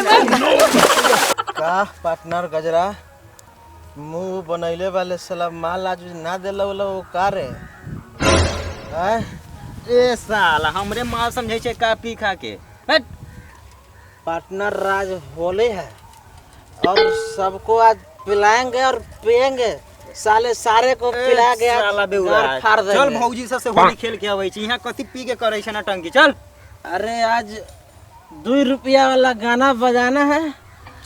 का पार्टनर गजरा मुंह बनैले वाले साला माल आज ना देला वाला वो का रे ए साला हमरे माल समझे छे का पी खा के हट। पार्टनर राज होली है और सबको आज पिलाएंगे और पिएंगे साले सारे को पिला के साला बेउरा चल भौजी से होली खेल के आवे छी यहां कथि पी के करे छे ना टंकी चल। अरे आज 2 रुपया वाला गाना बजाना है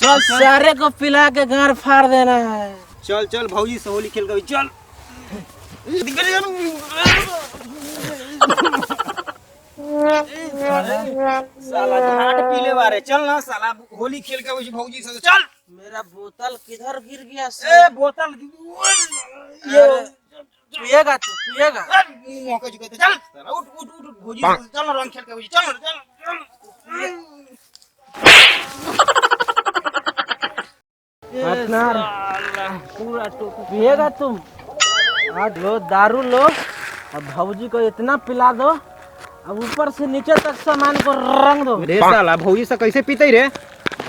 चल सारे को पिला के गार फाड़ देना है। चल चल भौजी से होली खेल के चल। साला घाट पीले बारे चल ना साला होली खेल के भौजी से चल। मेरा बोतल किधर गिर गया ए बोतल ये पिएगा तू पिएगा मौका जुके चल साला उठ उठ उठ भौजी से चल रंग खेल के चल चल। पार्टनर पूरा पिएगा तुम आज लो दारू लो और भौजी को इतना पिला दो अब ऊपर से नीचे तक सामान को रंग दो। रे साला भौजी से कैसे पीते रे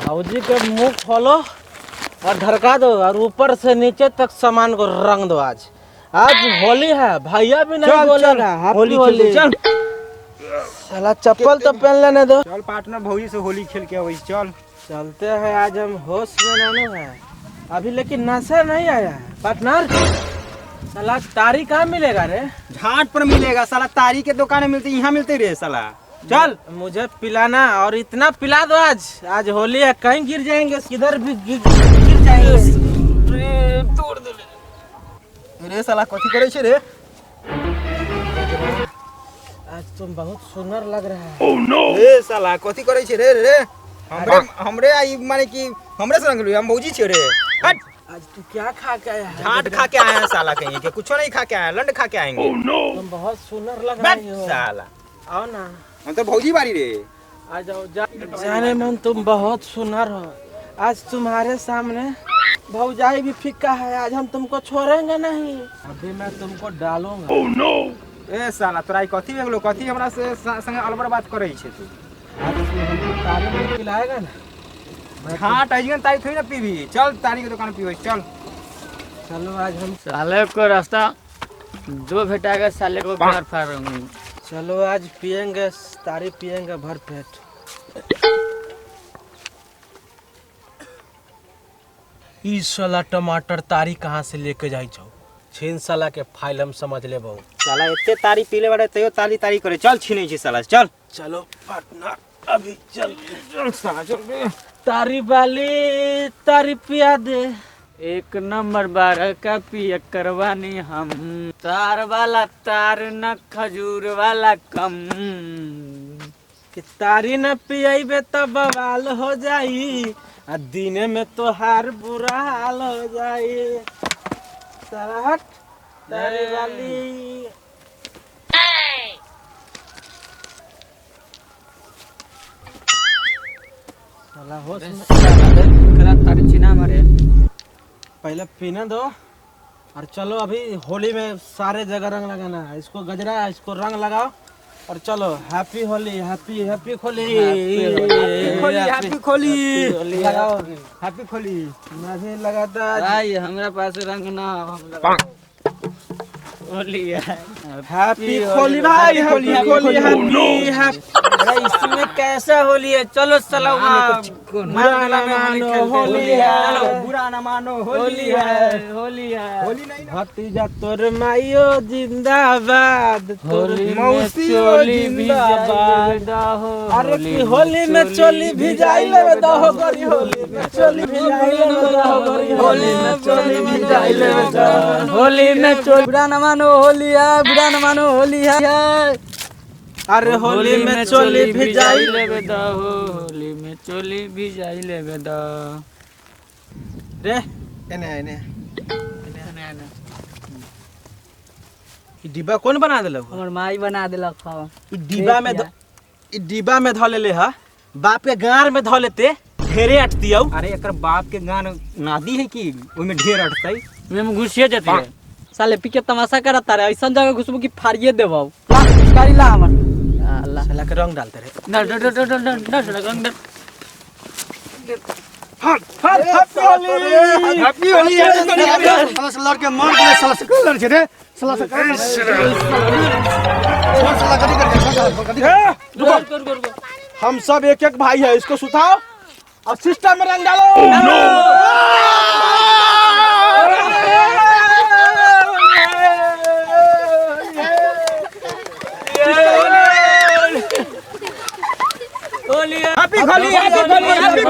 भौजी के मुंह खोलो और धड़का दो और ऊपर से नीचे तक सामान को रंग दो। आज आज होली है भैया भी नहीं बोलेगा होली चल। साला चप्पल तो पहन लेने दो। चल पार्टनर भौजी से होली खेल के आवे चल। चलते हैं आज हम होश में नहीं है अभी लेकिन नशा नहीं आया है पार्टनर। साला तारी कहाँ मिलेगा रे घाट पर मिलेगा साला तारी के दुकान में मिलती यहाँ मिलते रे साला चल। मुझे पिलाना और इतना पिला दो आज आज होली है कहीं गिर जाएंगे किधर भी गिर जाएंगे। तोड़ दे रे साला कथी करे छे रे आज तुम बहुत सुंदर लग रहा है। ओह नो रे साला कथी करे छे रे रे हमरे आई माने कि हमरे से रंग लियो हम भौजी छे रे हट। आज तू क्या खा के आया है घाट खा के आया है साला कहीं के कुछ नहीं खा के आया लंड खा के आएंगे। ओह नो तुम बहुत सुंदर लग रहे हो साला आओ ना हम तो भौजी बारी रे आ जाओ जाने मन तुम बहुत सुंदर हो आज तुम्हारे सामने भौजाई भी फीका है आज हम तुमको छोड़ेंगे नहीं अभी मैं तुमको डालूंगा। ओह नो ए साला तोरा कथी भेगलो कथी हमरा से संगे अलबर बात करे छे तू आज हमको तारी में पिलाएगा ना घाट आइजन तारी थोड़ी ना पीबी चल तारी के दुकान पीबे चल। चलो आज हम साले को रास्ता जो भेटाएगा साले को मार फाड़ूंगी। चलो आज पिएंगे तारी पिएंगे भर पेट। ई साला टमाटर तारी कहाँ से लेके जाई छौ छीन साला के फाइल हम समझ ले बहु साला इतने तारी पीले बारे तयो तारी तारी करे चल छीने छी साला चल। चलो पार्टनर अभी चल साला चल तारी वाली तारी पिया दे एक नंबर 12 का पिया करवानी हम तार वाला तार न खजूर वाला कम कि तारी न पियबे तो बवाल हो जाई आ दिने में तो हार बुरा हाल हो जाई। साला हट तारी वाली साला होश में तार चिना मारे पहले पीने दो और चलो अभी होली में सारे जगह रंग लगाना है इसको गजरा इसको रंग लगाओ और चलो हैप्पी होली हैप्पी हैप्पी खोली हैप्पी खोली लगाओ हैप्पी खोली मैं भी लगाता भाई हमरा पास रंग ना हम लगा होली है हैप्पी खोली भाई हैप्पी खोली हैप्पी अरे इसमें कैसा होली है चलो चलो बुरा ना मानो होली है चलो बुरा ना मानो होली है होली है होली नहीं ना भतीजा तोर माइयो जिंदाबाद तोर मौसियो जिंदाबाद हो अरे की होली में चोली भिजाई ले दहो गरी होली में चोली भिजाई ले दहो गरी होली में चोली भिजाई ले होली में चोली बुरा न मानो होली है बुरा न मानो होली है। अरे होली में चोली भिजाई लेबे द होली में चोली भिजाई लेबे द रे एने एने ई डिब्बा कौन बना देलक हमर माई बना देलक ह ई डिब्बा में धो लेले ह बाप के गार में धो लेते ढेरे अटतियौ। अरे एकर बाप के गान नादी है कि ओमे ढेर अटतै में घुसिए जते साले पी के तमाशा करता रे ऐसा जगह घुसबो कि फाड़िए देबो गाड़ी ला हमर अल्लाह साला के रंग डालते रहे डर हैप्पी होली। हैप्पी होली साला से लड़ के मार के साला से कर लड़ छे रे साला से कर साला कदी कर हम सब एक एक भाई है, इसको सुताओ और सिस्टम में रंग डालो। Happy Holi, happy Holi, happy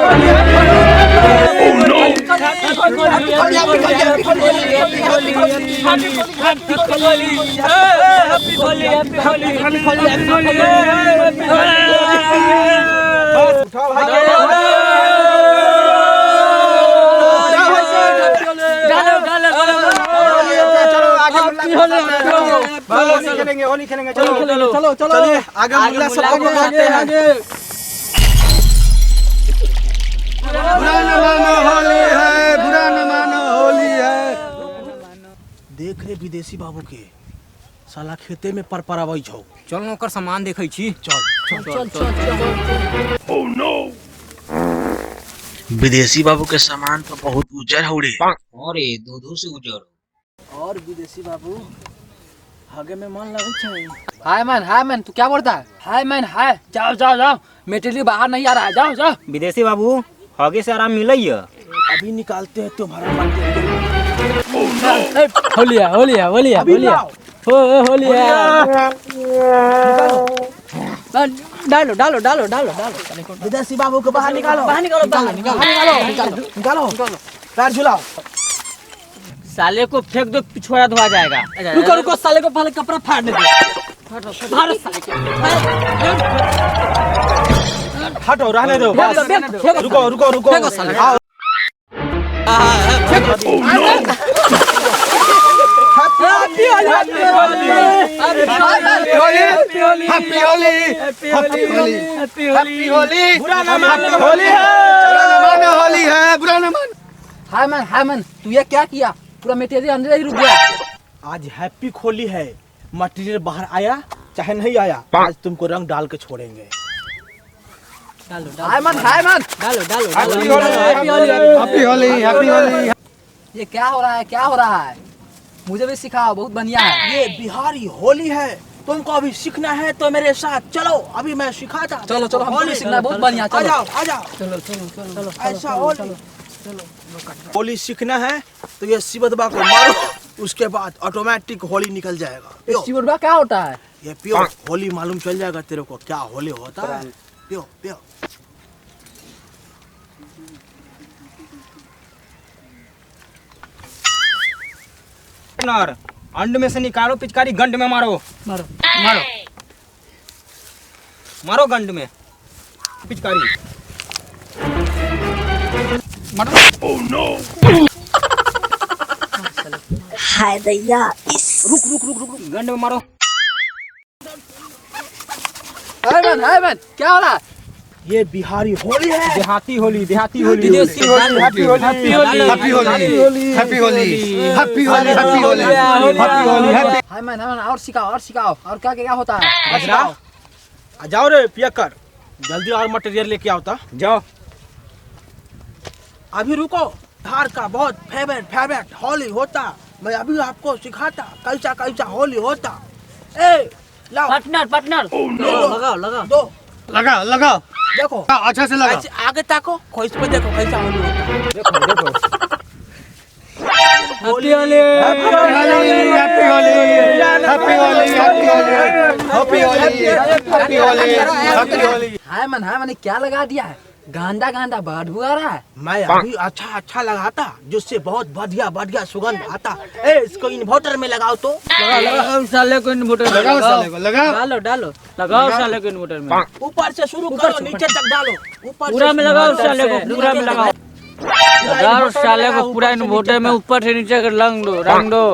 Holi खेलेंगे। चलो चलो चलो आगे मुल्ला सब आगे आगे। बुरा न मानो होली है, बुरा न मानो होली है। देख रे विदेशी बाबू के साला खेते में परपरावै छौ। चल ओकर सामान देखै छी। चल विदेशी बाबू के सामान तो बहुत उजर हौड़े। अरे दूधू से उजर। और विदेशी बाबू आगे में मन लगै छै। हाय मैन तू क्या बोलता है? हाय मैन हाय, जाओ जाओ जाओ, मेटेरियल बाहर नहीं आ रहा है, जाओ जाओ। विदेशी बाबू हगे से आराम मिलैय। अभी निकालते हैं तुम्हारा मन। होलिया होलिया होलिया होलिया होलिया। डालो डालो डालो डालो डालो। विदेशी बाबू को बाहर निकालो, बाहर निकालो, बाहर निकालो, निकालो। पैर झुलाओ। साले को फेंक दो, पिछवाड़ा धोआ जाएगा। रुको रुको, साले को पहले कपड़ा फाड़ने दो। फाड़ो साले को। हटो, रहने दो। फेंको, फेंको, रुको रुको रुको। फेंको साले। आओ। Happy Holi, happy Holi, happy Holi, happy Holi, happy Holi, happy Holi. बुरा ना मानो होली है, बुरा न मानो होली है, बुरा न मानो। हाय मैन तू ये क्या किया? पूरा मेटेरियल अंदर ही रुक गया। आज हैप्पी होली है। मटेरियल बाहर आया चाहे नहीं आया, आज तुमको रंग डाल के छोड़ेंगे। डालो हाय मैन डालो डालो। Happy Holi, happy Holi, happy Holi, happy Holi. ये क्या हो रहा है, क्या हो रहा है? मुझे भी सिखाओ, बहुत बढ़िया है। ये बिहारी होली है, तुमको अभी सीखना है तो मेरे साथ चलो, अभी मैं सिखाता। चलो चलो, हमको भी सीखना है, बहुत बढ़िया। आ चलो जाओ आ जाओ। चलो चलो चलो ऐसा होली होली सीखना है तो ये शिवदबा को मारो, उसके बाद ऑटोमेटिक होली निकल जाएगा। पियो, चिवड़वा क्या होता है? ये पियो, होली मालूम चल जाएगा तेरे को क्या होली होता है। पियो पियो। अंड में से निकालो पिचकारी, गंड में मारो। मारो मारो। मारो गंड में पिचकारी। हाय दैया इस रुक गंड में मारो। हाय मैन क्या हो रहा है? ये बिहारी होली है। देहाती होली, देहाती होली, विदेशी Holi. Happy Holi, happy Holi, happy Holi, happy Holi, happy Holi, happy Holi, happy Holi, happy. हाय मैन और सिखाओ और क्या क्या होता है? गजरा आ जाओ रे पियकर, जल्दी और मटेरियल लेके आओ था। जाओ। अभी रुको, धार का बहुत फेवरेट होली होता, मैं अभी आपको सिखाता कैसा कैसा होली होता। ए लाओ पार्टनर लगाओ दो, लगाओ देखो अच्छा से लगा। ऐसे आगे ताको, खोइस पे देखो कैसा होली होता। देखो Holi Holi, happy Holi, happy Holi, happy Holi, happy Holi, happy Holi, happy Holi, happy Holi. हाय मैंने क्या लगा दिया है? गांदा बदबू आ रहा है। मैं अभी अच्छा लगाता जिससे बहुत बढ़िया सुगंध आता। ए इसको इन्वर्टर में लगाओ तो। लगाओ साले को इन्वर्टर में लगाओ साले को, लगाओ। डालो लगाओ साले को इन्वर्टर में। ऊपर से शुरू करो, नीचे तक डालो। ऊपर पूरा से में लगाओ साले को, पूरा में लगाओ। लगाओ साले को पूरा इन्वर्टर में, ऊपर से नीचे कर रंग दो।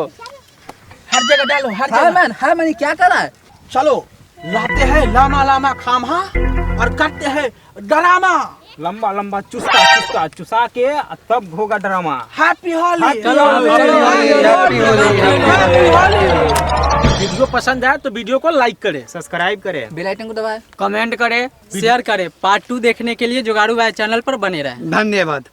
हर जगह डालो, हर हाय जगह। मैन क्या कर रहा है? चलो लाते हैं लामा खामा और करते हैं ड्रामा। लंबा चुसा के तब होगा drama. Happy Holi. Happy Holi, happy Holi, happy Holi. Video पसंद आए तो वीडियो को लाइक करें, सब्सक्राइब करें, बेल आइकन को दबाएं, कमेंट करे, शेयर करें। पार्ट 2 देखने के लिए जुगाड़ू भाई चैनल पर बने रहें। धन्यवाद।